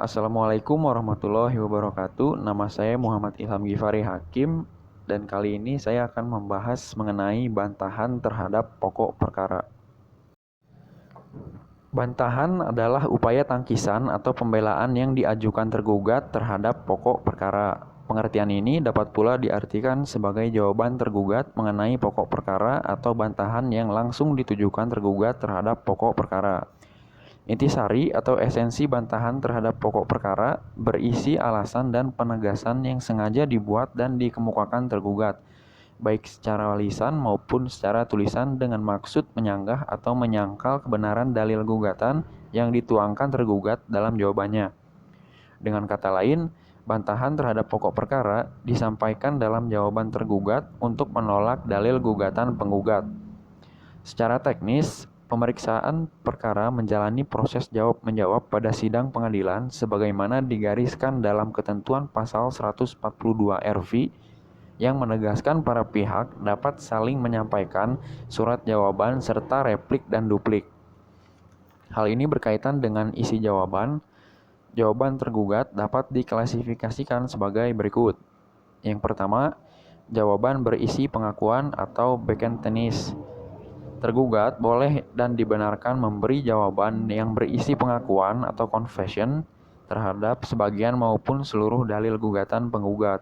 Assalamualaikum warahmatullahi wabarakatuh. Nama saya Muhammad Ilham Gifari Hakim dan kali ini saya akan membahas mengenai bantahan terhadap pokok perkara. Bantahan adalah upaya tangkisan atau pembelaan yang diajukan tergugat terhadap pokok perkara. Pengertian ini dapat pula diartikan sebagai jawaban tergugat mengenai pokok perkara atau bantahan yang langsung ditujukan tergugat terhadap pokok perkara. Intisari atau esensi bantahan terhadap pokok perkara berisi alasan dan penegasan yang sengaja dibuat dan dikemukakan tergugat, baik secara lisan maupun secara tulisan dengan maksud menyanggah atau menyangkal kebenaran dalil gugatan yang dituangkan tergugat dalam jawabannya. Dengan kata lain, bantahan terhadap pokok perkara disampaikan dalam jawaban tergugat untuk menolak dalil gugatan penggugat. Secara teknis, pemeriksaan perkara menjalani proses jawab-menjawab pada sidang pengadilan sebagaimana digariskan dalam ketentuan pasal 142 RV yang menegaskan para pihak dapat saling menyampaikan surat jawaban serta replik dan duplik. Hal ini berkaitan dengan isi jawaban. Jawaban tergugat dapat diklasifikasikan sebagai berikut. Yang pertama, jawaban berisi pengakuan atau bekentenis. Tergugat boleh dan dibenarkan memberi jawaban yang berisi pengakuan atau confession terhadap sebagian maupun seluruh dalil gugatan penggugat.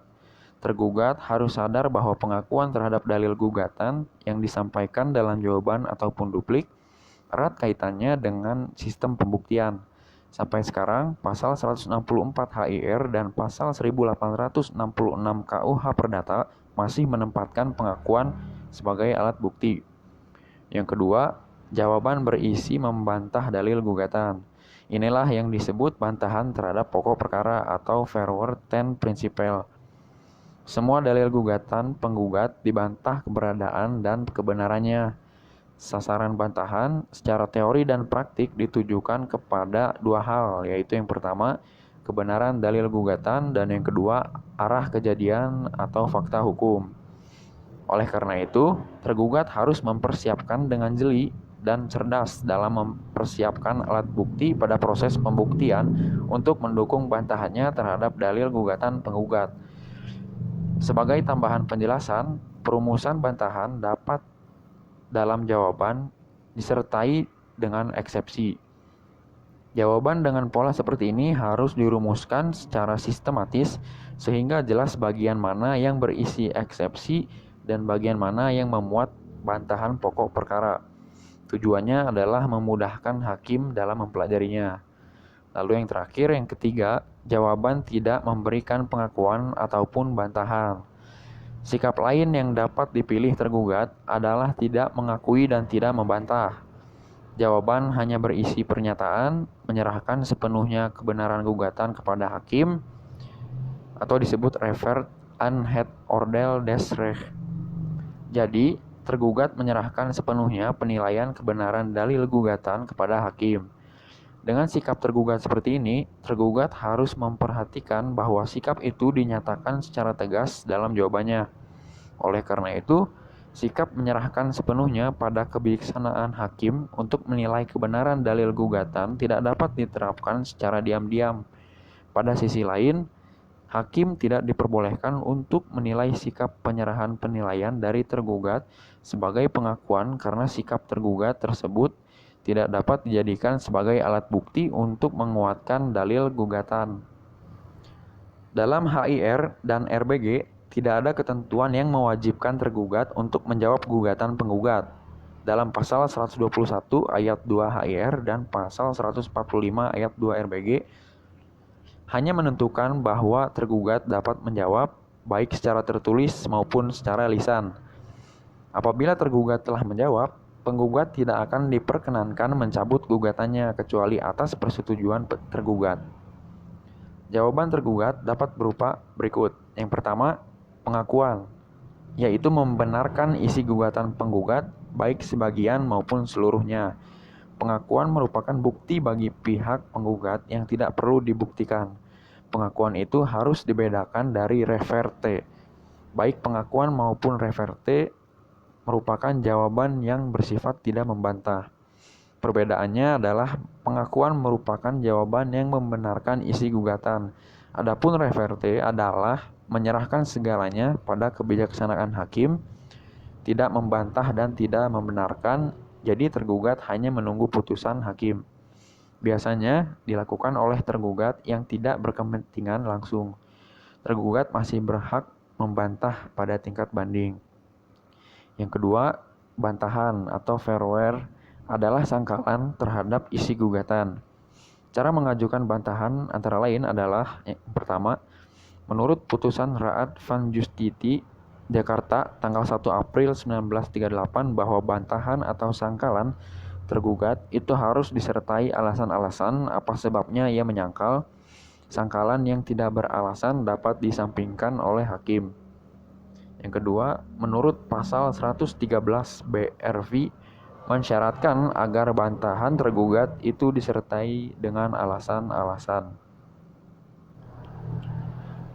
Tergugat harus sadar bahwa pengakuan terhadap dalil gugatan yang disampaikan dalam jawaban ataupun duplik erat kaitannya dengan sistem pembuktian. Sampai sekarang, pasal 164 HIR dan pasal 1866 KUH Perdata masih menempatkan pengakuan sebagai alat bukti. Yang kedua, jawaban berisi membantah dalil gugatan. Inilah yang disebut bantahan terhadap pokok perkara atau verwer ten principle. Semua dalil gugatan penggugat dibantah keberadaan dan kebenarannya. Sasaran bantahan secara teori dan praktik ditujukan kepada dua hal, yaitu yang pertama, kebenaran dalil gugatan, dan yang kedua, arah kejadian atau fakta hukum. Oleh karena itu, tergugat harus mempersiapkan dengan jeli dan cerdas dalam mempersiapkan alat bukti pada proses pembuktian untuk mendukung bantahannya terhadap dalil gugatan penggugat. Sebagai tambahan penjelasan, perumusan bantahan dapat dalam jawaban disertai dengan eksepsi. Jawaban dengan pola seperti ini harus dirumuskan secara sistematis sehingga jelas bagian mana yang berisi eksepsi dan bagian mana yang memuat bantahan pokok perkara. Tujuannya adalah memudahkan hakim dalam mempelajarinya. Lalu yang terakhir, yang ketiga, jawaban tidak memberikan pengakuan ataupun bantahan. Sikap lain yang dapat dipilih tergugat adalah tidak mengakui dan tidak membantah. Jawaban hanya berisi pernyataan, menyerahkan sepenuhnya kebenaran gugatan kepada hakim, atau disebut revert an het oordeel des recht. Jadi, tergugat menyerahkan sepenuhnya penilaian kebenaran dalil gugatan kepada hakim. Dengan sikap tergugat seperti ini, tergugat harus memperhatikan bahwa sikap itu dinyatakan secara tegas dalam jawabannya. Oleh karena itu, sikap menyerahkan sepenuhnya pada kebijaksanaan hakim untuk menilai kebenaran dalil gugatan tidak dapat diterapkan secara diam-diam. Pada sisi lain, hakim tidak diperbolehkan untuk menilai sikap penyerahan penilaian dari tergugat sebagai pengakuan karena sikap tergugat tersebut tidak dapat dijadikan sebagai alat bukti untuk menguatkan dalil gugatan. Dalam HIR dan RBG, tidak ada ketentuan yang mewajibkan tergugat untuk menjawab gugatan penggugat. Dalam pasal 121 ayat 2 HIR dan pasal 145 ayat 2 RBG, hanya menentukan bahwa tergugat dapat menjawab baik secara tertulis maupun secara lisan. Apabila tergugat telah menjawab, penggugat tidak akan diperkenankan mencabut gugatannya kecuali atas persetujuan tergugat. Jawaban tergugat dapat berupa berikut. Yang pertama, pengakuan, yaitu membenarkan isi gugatan penggugat baik sebagian maupun seluruhnya. Pengakuan merupakan bukti bagi pihak penggugat yang tidak perlu dibuktikan. Pengakuan itu harus dibedakan dari reverte. Baik pengakuan maupun reverte merupakan jawaban yang bersifat tidak membantah. Perbedaannya adalah pengakuan merupakan jawaban yang membenarkan isi gugatan. Adapun reverte adalah menyerahkan segalanya pada kebijaksanaan hakim, tidak membantah dan tidak membenarkan, jadi tergugat hanya menunggu putusan hakim. Biasanya dilakukan oleh tergugat yang tidak berkepentingan langsung. Tergugat masih berhak membantah pada tingkat banding. Yang kedua, bantahan atau verwer adalah sangkalan terhadap isi gugatan. Cara mengajukan bantahan antara lain adalah yang pertama, menurut putusan Raad van Justiti Jakarta tanggal 1 April 1938 bahwa bantahan atau sangkalan tergugat itu harus disertai alasan-alasan apa sebabnya ia menyangkal. Sangkalan yang tidak beralasan dapat disampingkan oleh hakim. Yang kedua, menurut pasal 113 BRV mensyaratkan agar bantahan tergugat itu disertai dengan alasan-alasan.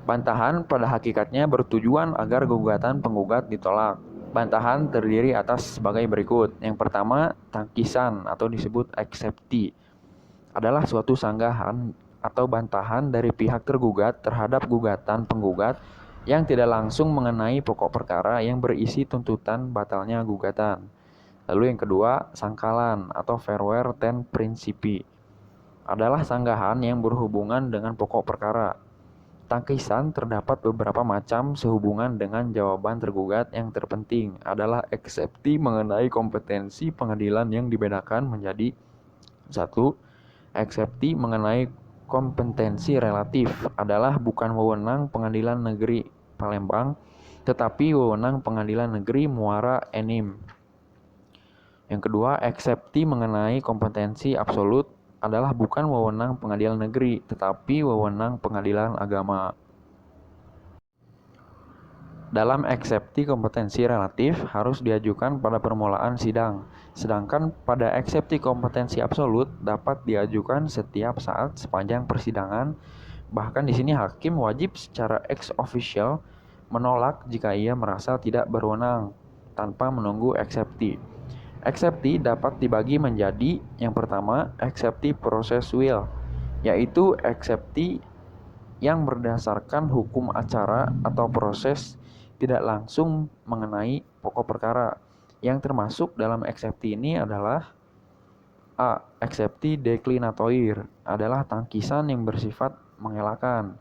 Bantahan pada hakikatnya bertujuan agar gugatan penggugat ditolak. Bantahan terdiri atas sebagai berikut. Yang pertama, tangkisan atau disebut eksepti adalah suatu sanggahan atau bantahan dari pihak tergugat terhadap gugatan penggugat yang tidak langsung mengenai pokok perkara yang berisi tuntutan batalnya gugatan. Lalu yang kedua, sangkalan atau verwer ten principi adalah sanggahan yang berhubungan dengan pokok perkara. Tangkisan terdapat beberapa macam sehubungan dengan jawaban tergugat. Yang terpenting adalah eksepsi mengenai kompetensi pengadilan yang dibedakan menjadi 1. Eksepsi mengenai kompetensi relatif adalah bukan wewenang Pengadilan Negeri Palembang, tetapi wewenang Pengadilan Negeri Muara Enim. Yang kedua, eksepsi mengenai kompetensi absolut adalah bukan wewenang Pengadilan Negeri, tetapi wewenang Pengadilan Agama. Dalam eksepsi kompetensi relatif harus diajukan pada permulaan sidang, sedangkan pada eksepsi kompetensi absolut dapat diajukan setiap saat sepanjang persidangan. Bahkan di sini hakim wajib secara ex officio menolak jika ia merasa tidak berwenang tanpa menunggu eksepsi. Eksepsi dapat dibagi menjadi yang pertama, eksepsi prosesual, yaitu eksepsi yang berdasarkan hukum acara atau proses tidak langsung mengenai pokok perkara. Yang termasuk dalam eksepsi ini adalah A. Eksepsi deklinatoir adalah tangkisan yang bersifat mengelakkan.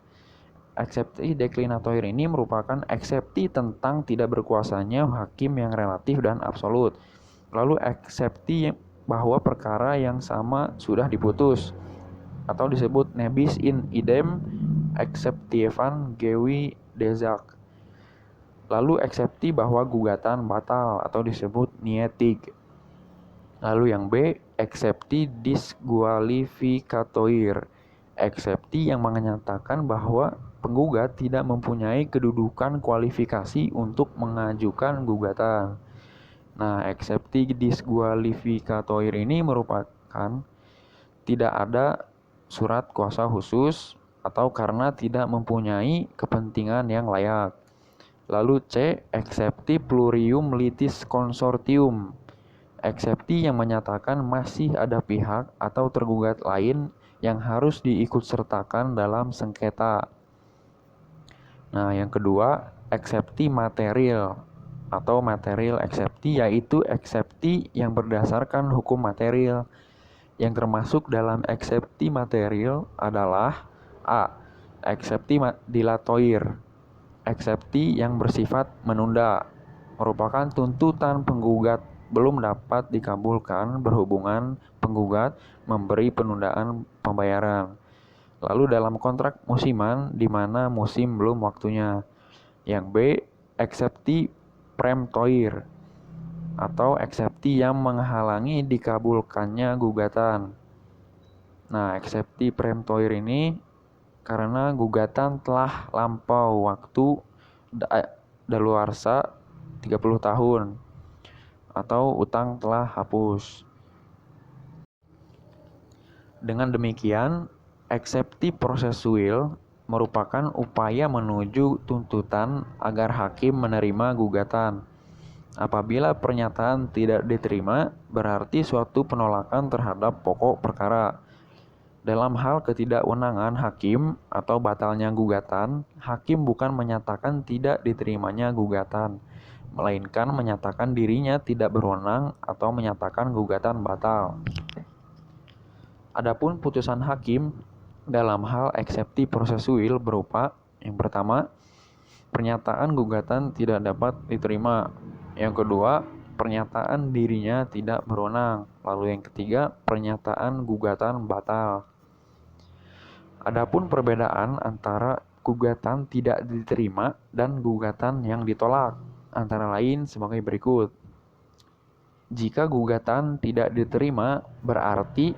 Eksepsi deklinatoir ini merupakan eksepsi tentang tidak berkuasanya hakim yang relatif dan absolut. Lalu eksepsi bahwa perkara yang sama sudah diputus atau disebut nebis in idem exceptievan gewi dezac. Lalu eksepsi bahwa gugatan batal atau disebut nietig. Lalu yang B, eksepsi disqualificatoir. Eksepsi yang menyatakan bahwa penggugat tidak mempunyai kedudukan kualifikasi untuk mengajukan gugatan. Nah, eksepsi disqualificatoir ini merupakan tidak ada surat kuasa khusus atau karena tidak mempunyai kepentingan yang layak. Lalu C, eksepsi plurium litis consortium. Eksepsi yang menyatakan masih ada pihak atau tergugat lain yang harus diikutsertakan dalam sengketa. Nah, yang kedua, eksepsi material atau material eksepsi, yaitu eksepsi yang berdasarkan hukum material. Yang termasuk dalam eksepsi material adalah A. Eksepsi dilatoir. Eksepsi yang bersifat menunda, merupakan tuntutan penggugat belum dapat dikabulkan berhubungan penggugat memberi penundaan pembayaran. Lalu dalam kontrak musiman di mana musim belum waktunya. Yang B, eksepsi premptoire atau eksepsi yang menghalangi dikabulkannya gugatan. Nah, eksepsi premptoire ini karena gugatan telah lampau waktu daluarsa 30 tahun atau utang telah hapus. Dengan demikian, eksepsi prosesual merupakan upaya menuju tuntutan agar hakim menerima gugatan. Apabila pernyataan tidak diterima, berarti suatu penolakan terhadap pokok perkara. Dalam hal ketidakwenangan hakim atau batalnya gugatan, hakim bukan menyatakan tidak diterimanya gugatan, melainkan menyatakan dirinya tidak berwenang atau menyatakan gugatan batal. Adapun putusan hakim dalam hal eksepsi prosesuil berupa yang pertama, pernyataan gugatan tidak dapat diterima. Yang kedua, pernyataan dirinya tidak berwenang. Lalu yang ketiga, pernyataan gugatan batal. Adapun perbedaan antara gugatan tidak diterima dan gugatan yang ditolak antara lain sebagai berikut. Jika gugatan tidak diterima, berarti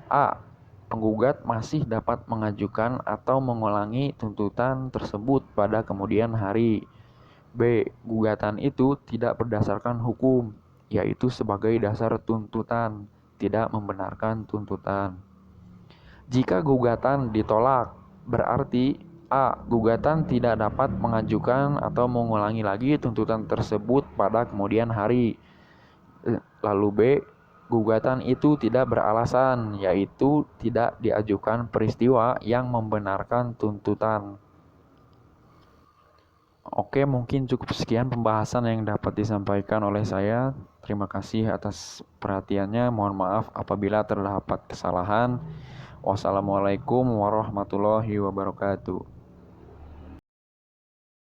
A. Penggugat masih dapat mengajukan atau mengulangi tuntutan tersebut pada kemudian hari. B. Gugatan itu tidak berdasarkan hukum, yaitu sebagai dasar tuntutan, tidak membenarkan tuntutan. Jika gugatan ditolak, berarti A. Gugatan tidak dapat mengajukan atau mengulangi lagi tuntutan tersebut pada kemudian hari. Lalu B. Gugatan itu tidak beralasan, yaitu tidak diajukan peristiwa yang membenarkan tuntutan. Oke, mungkin cukup sekian pembahasan yang dapat disampaikan oleh saya. Terima kasih atas perhatiannya. Mohon maaf apabila terdapat kesalahan. Wassalamualaikum warahmatullahi wabarakatuh.